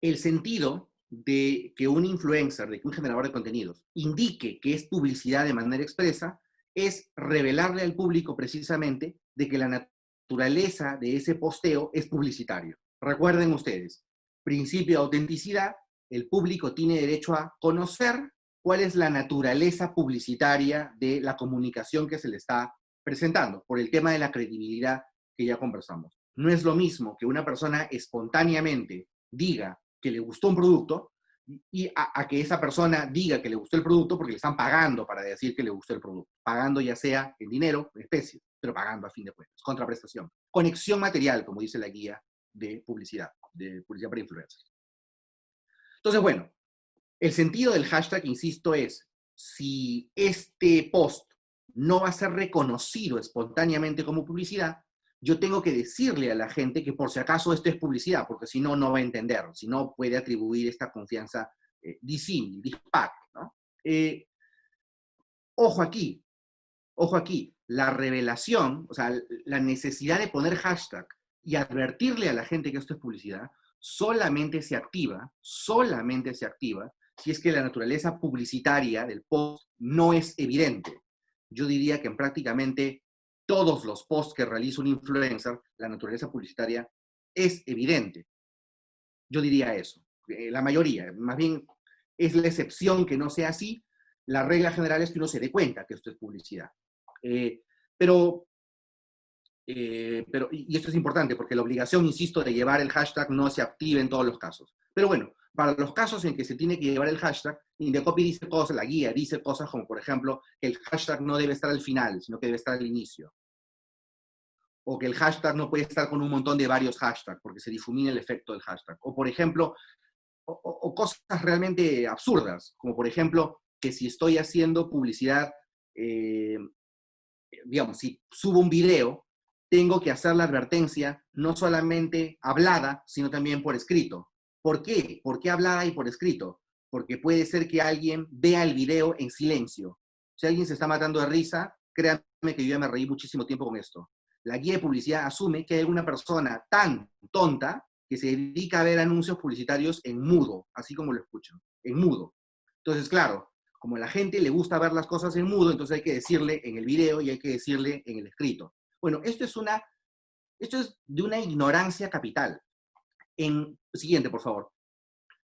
El sentido de que un influencer, de que un generador de contenidos indique que es publicidad de manera expresa, es revelarle al público precisamente de que la naturaleza de ese posteo es publicitario. Recuerden ustedes, principio de autenticidad, el público tiene derecho a conocer cuál es la naturaleza publicitaria de la comunicación que se le está presentando, por el tema de la credibilidad que ya conversamos. No es lo mismo que una persona espontáneamente diga que le gustó un producto y a que esa persona diga que le gustó el producto porque le están pagando para decir que le gustó el producto. Pagando ya sea en dinero, en especie, pero pagando a fin de cuentas. Contraprestación. Conexión material, como dice la guía de publicidad para influencers. Entonces, bueno, el sentido del hashtag, insisto, es si este post no va a ser reconocido espontáneamente como publicidad, yo tengo que decirle a la gente que por si acaso esto es publicidad, porque si no, no va a entender, si no puede atribuir esta confianza disímil, dispar, ¿no? Ojo aquí, ojo aquí, la revelación, o sea, la necesidad de poner hashtag y advertirle a la gente que esto es publicidad, solamente se activa si es que la naturaleza publicitaria del post no es evidente. Yo diría que en prácticamente todos los posts que realiza un influencer, la naturaleza publicitaria es evidente. Yo diría eso. La mayoría, más bien es la excepción que no sea así. La regla general es que uno se dé cuenta que esto es publicidad. Eh, pero, y esto es importante, porque la obligación, insisto, de llevar el hashtag no se activa en todos los casos. Pero bueno, para los casos en que se tiene que llevar el hashtag, Indecopy dice cosas, la guía dice cosas como, por ejemplo, que el hashtag no debe estar al final, sino que debe estar al inicio. O que el hashtag no puede estar con un montón de varios hashtags, porque se difumina el efecto del hashtag. O, por ejemplo, o cosas realmente absurdas, como por ejemplo, que si estoy haciendo publicidad, eh, digamos, si subo un video, tengo que hacer la advertencia no solamente hablada, sino también por escrito. ¿Por qué? ¿Por qué hablada y por escrito? Porque puede ser que alguien vea el video en silencio. Si alguien se está matando de risa, créanme que yo ya me reí muchísimo tiempo con esto. La guía de publicidad asume que hay una persona tan tonta que se dedica a ver anuncios publicitarios en mudo, así como lo escuchan, en mudo. Entonces, claro, como a la gente le gusta ver las cosas en mudo, entonces hay que decirle en el video y hay que decirle en el escrito. Bueno, esto es de una ignorancia capital. Siguiente, por favor.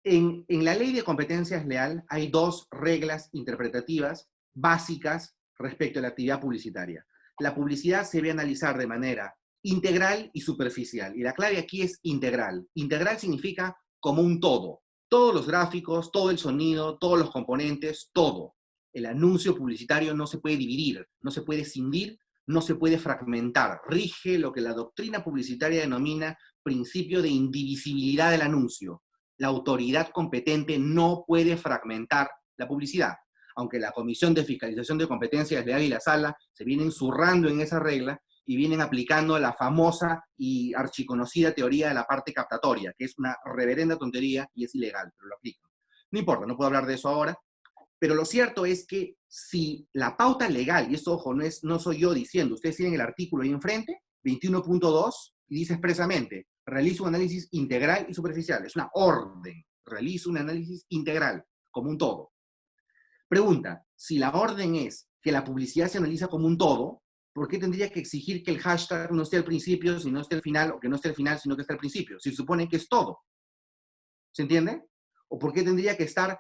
En la ley de competencia leal hay dos reglas interpretativas básicas respecto a la actividad publicitaria. La publicidad se debe analizar de manera integral y superficial. Y la clave aquí es integral. Integral significa como un todo. Todos los gráficos, todo el sonido, todos los componentes, todo. El anuncio publicitario no se puede dividir, no se puede escindir, no se puede fragmentar. Rige lo que la doctrina publicitaria denomina principio de indivisibilidad del anuncio. La autoridad competente no puede fragmentar la publicidad. Aunque la Comisión de Fiscalización de Competencias Leal y la Sala se vienen zurrando en esa regla y vienen aplicando la famosa y archiconocida teoría de la parte captatoria, que es una reverenda tontería y es ilegal, pero lo aplican. No importa, no puedo hablar de eso ahora, pero lo cierto es que si la pauta legal, y esto, ojo, no soy yo diciendo, ustedes tienen el artículo ahí enfrente, 21.2, y dice expresamente, realiza un análisis integral y superficial. Es una orden, realiza un análisis integral, como un todo. Pregunta, si la orden es que la publicidad se analiza como un todo, ¿por qué tendría que exigir que el hashtag no esté al principio, si no esté al final, o que no esté al final, sino que esté al principio? Si supone que es todo. ¿Se entiende? ¿O por qué tendría que estar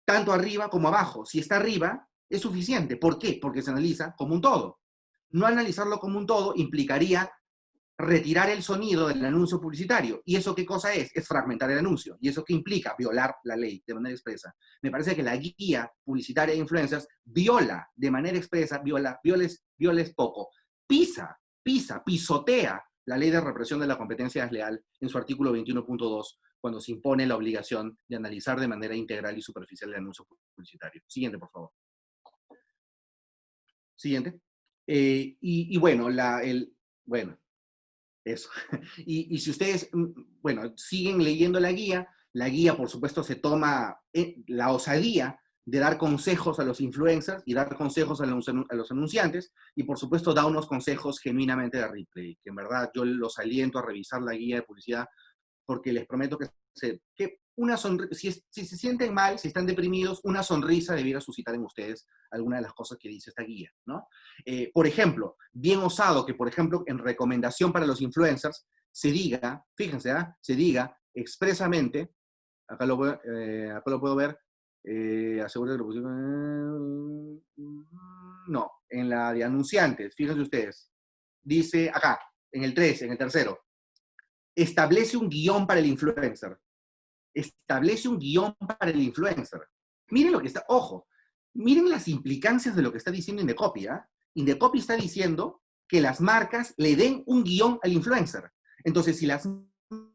tanto arriba como abajo? Si está arriba, es suficiente. ¿Por qué? Porque se analiza como un todo. No analizarlo como un todo implicaría retirar el sonido del anuncio publicitario. ¿Y eso qué cosa es? Es fragmentar el anuncio. ¿Y eso qué implica? Violar la ley de manera expresa. Me parece que la guía publicitaria de influencers viola de manera expresa, viola es poco, pisotea la ley de represión de la competencia desleal en su artículo 21.2, cuando se impone la obligación de analizar de manera integral y superficial el anuncio publicitario. Siguiente, por favor. Siguiente. Bueno, bueno, eso. Y si ustedes, bueno, siguen leyendo la guía, por supuesto, se toma la osadía de dar consejos a los influencers y dar consejos a los anunciantes, y por supuesto da unos consejos genuinamente de replay, que en verdad yo los aliento a revisar la guía de publicidad, porque les prometo que una si se sienten mal, si están deprimidos, una sonrisa debiera suscitar en ustedes alguna de las cosas que dice esta guía, ¿no? Por ejemplo, bien osado que, por ejemplo, en recomendación para los influencers, se diga, fíjense, se diga expresamente, acá lo puedo ver, asegura que lo pusieron, no, en la de anunciantes, fíjense ustedes, dice acá, en el 3, en el tercero, establece un guión para el influencer. Establece un guión para el influencer. Miren lo que está, ojo, miren las implicancias de lo que está diciendo Indecopy. Indecopy está diciendo que las marcas le den un guión al influencer. Entonces, si las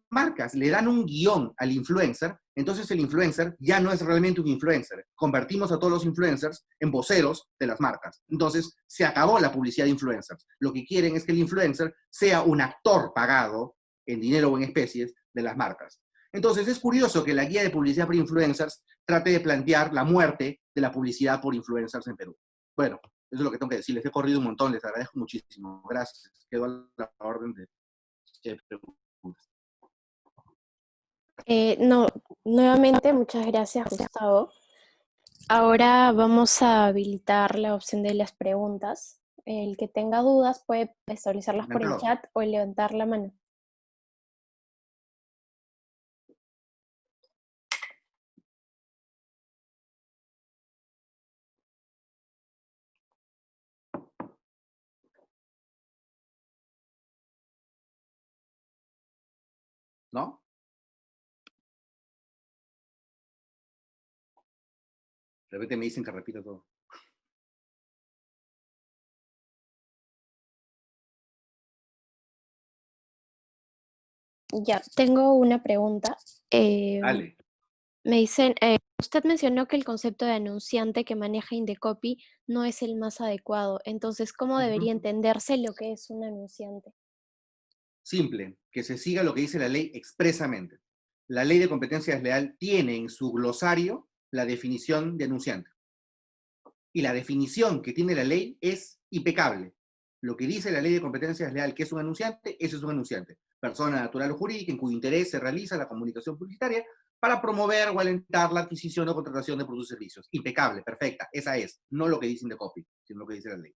marcas le dan un guión al influencer, entonces el influencer ya no es realmente un influencer. Convertimos a todos los influencers en voceros de las marcas. Entonces, se acabó la publicidad de influencers. Lo que quieren es que el influencer sea un actor pagado en dinero o en especies de las marcas. Entonces, es curioso que la guía de publicidad por influencers trate de plantear la muerte de la publicidad por influencers en Perú. Bueno, eso es lo que tengo que decir. Les he corrido un montón, les agradezco muchísimo. Gracias. Quedo a la orden de preguntas. No, nuevamente, muchas gracias, Gustavo. Ahora vamos a habilitar la opción de las preguntas. El que tenga dudas puede establecerlas por el chat o levantar la mano. ¿no? De repente me dicen que repita todo. Ya, tengo una pregunta. Dale. Me dicen, usted mencionó que el concepto de anunciante que maneja Indecopy no es el más adecuado. Entonces, ¿cómo Ujú. debería entenderse lo que es un anunciante? Simple, que se siga lo que dice la ley expresamente. La ley de competencia desleal tiene en su glosario la definición de anunciante. Y la definición que tiene la ley es impecable. Lo que dice la ley de competencia desleal que es un anunciante, eso es un anunciante. Persona natural o jurídica en cuyo interés se realiza la comunicación publicitaria para promover o alentar la adquisición o contratación de productos y servicios. Impecable, perfecta, esa es. No lo que dice Indecopy, sino lo que dice la ley.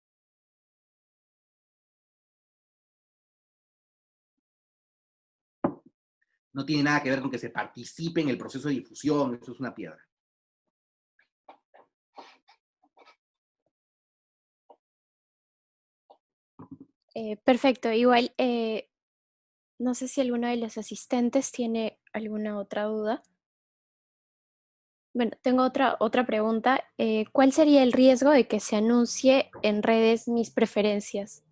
No tiene nada que ver con que se participe en el proceso de difusión, eso es una piedra. Perfecto, igual, no sé si alguno de los asistentes tiene alguna otra duda. Bueno, tengo otra pregunta. ¿Cuál sería el riesgo de que se anuncie en redes mis preferencias?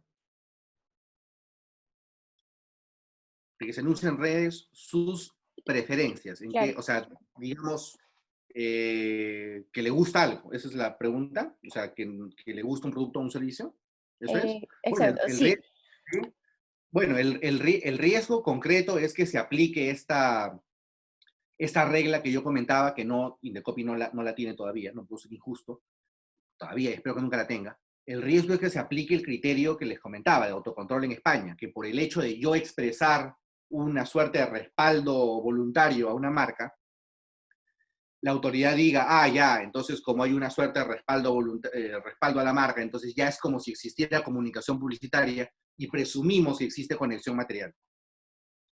De que se anuncien en redes sus preferencias, en que, Claro, o sea, digamos, que le gusta algo, esa es la pregunta, o sea, que le gusta un producto o un servicio, eso es. Bueno, exacto, el sí. riesgo, bueno, el riesgo concreto es que se aplique esta regla que yo comentaba, que no, Indecopy no la tiene todavía, no puedo ser injusto, todavía, espero que nunca la tenga. El riesgo es que se aplique el criterio que les comentaba de autocontrol en España, que por el hecho de yo expresar una suerte de respaldo voluntario a una marca, la autoridad diga, ah, ya, entonces como hay una suerte de respaldo a la marca, entonces ya es como si existiera comunicación publicitaria y presumimos que existe conexión material.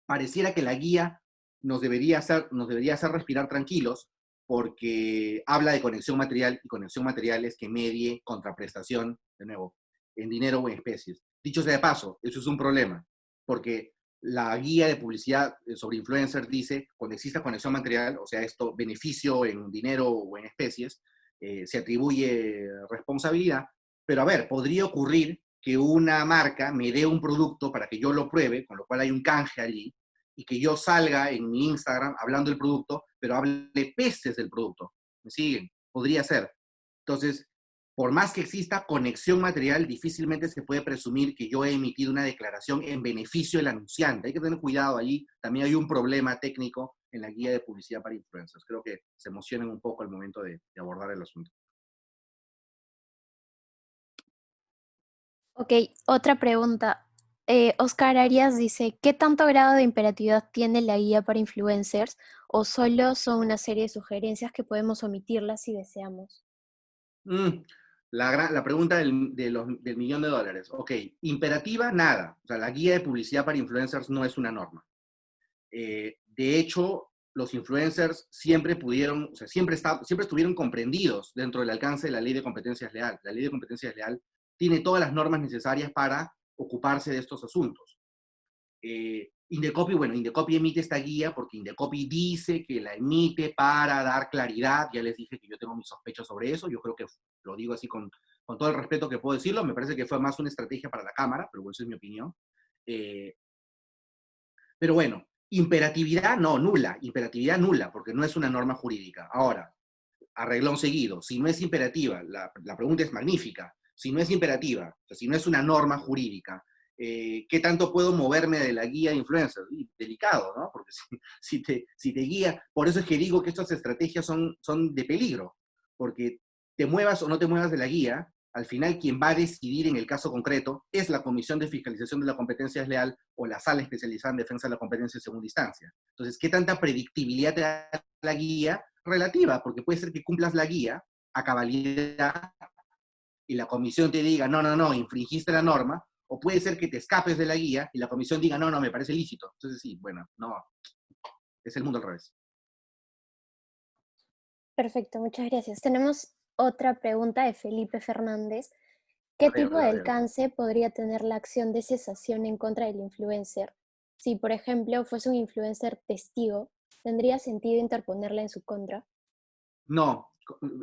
Pareciera que la guía nos debería hacer respirar tranquilos porque habla de conexión material y conexión material es que medie contraprestación, de nuevo, en dinero o en especies. Dicho sea de paso, eso es un problema, porque la guía de publicidad sobre influencers dice, cuando exista conexión material, o sea, esto, beneficio en dinero o en especies, se atribuye responsabilidad, pero a ver, podría ocurrir que una marca me dé un producto para que yo lo pruebe, con lo cual hay un canje allí, y que yo salga en mi Instagram hablando del producto, pero hable pestes del producto. ¿Me siguen? Podría ser. Entonces, por más que exista conexión material, difícilmente se puede presumir que yo he emitido una declaración en beneficio del anunciante. Hay que tener cuidado allí. También hay un problema técnico en la guía de publicidad para influencers. Creo que se emocionan un poco al momento de abordar el asunto. Ok, otra pregunta. Oscar Arias dice, ¿qué tanto grado de imperatividad tiene la guía para influencers o solo son una serie de sugerencias que podemos omitirlas si deseamos? Mm, la pregunta del millón de dólares. Ok, imperativa, nada. O sea, la guía de publicidad para influencers no es una norma. De hecho, los influencers siempre pudieron, o sea, siempre estuvieron comprendidos dentro del alcance de la ley de competencias leal. La ley de competencias leal tiene todas las normas necesarias para ocuparse de estos asuntos. Indecopy, bueno, Indecopy emite esta guía porque Indecopy dice que la emite para dar claridad. Ya les dije que yo tengo mis sospechas sobre eso. Yo creo que lo digo así con todo el respeto que puedo decirlo. Me parece que fue más una estrategia para la Cámara, pero bueno, esa es mi opinión. Eh, pero bueno, imperatividad no, nula. Imperatividad nula, porque no es una norma jurídica. Ahora, arreglón seguido. Si no es imperativa, la pregunta es magnífica. Si no es imperativa, o sea, si no es una norma jurídica, ¿qué tanto puedo moverme de la guía de influencers? Y delicado, ¿no? Porque si te guía, por eso es que digo que estas estrategias son de peligro, porque te muevas o no te muevas de la guía, al final quien va a decidir en el caso concreto es la Comisión de Fiscalización de la Competencia Desleal o la Sala Especializada en Defensa de la Competencia en segunda instancia. Entonces, ¿qué tanta predictibilidad te da la guía? Relativa, porque puede ser que cumplas la guía a cabalidad y la comisión te diga, no, no, no, infringiste la norma, o puede ser que te escapes de la guía y la comisión diga, no, no, me parece lícito. Entonces sí, bueno, no, es el mundo al revés. Perfecto, muchas gracias. Tenemos otra pregunta de Felipe Fernández. ¿Qué A ver, a tipo ver, de a ver. alcance podría tener la acción de cesación en contra del influencer Si, por ejemplo, fuese un influencer testigo, ¿tendría sentido interponerla en su contra? No,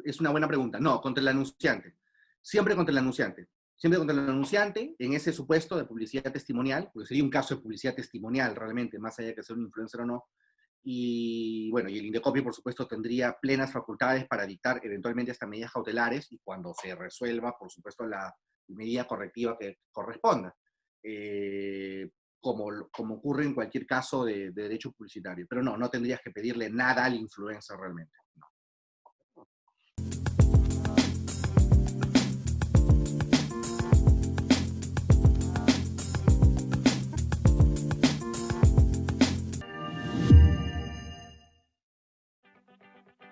es una buena pregunta. No, contra el anunciante. Siempre contra el anunciante. Siempre contra el anunciante en ese supuesto de publicidad testimonial, porque sería un caso de publicidad testimonial realmente, más allá de que sea un influencer o no. Y bueno, y el Indecopi, por supuesto, tendría plenas facultades para dictar eventualmente hasta medidas cautelares y cuando se resuelva, por supuesto, la medida correctiva que corresponda. Como ocurre en cualquier caso de derecho publicitario. Pero no, no tendrías que pedirle nada al influencer realmente.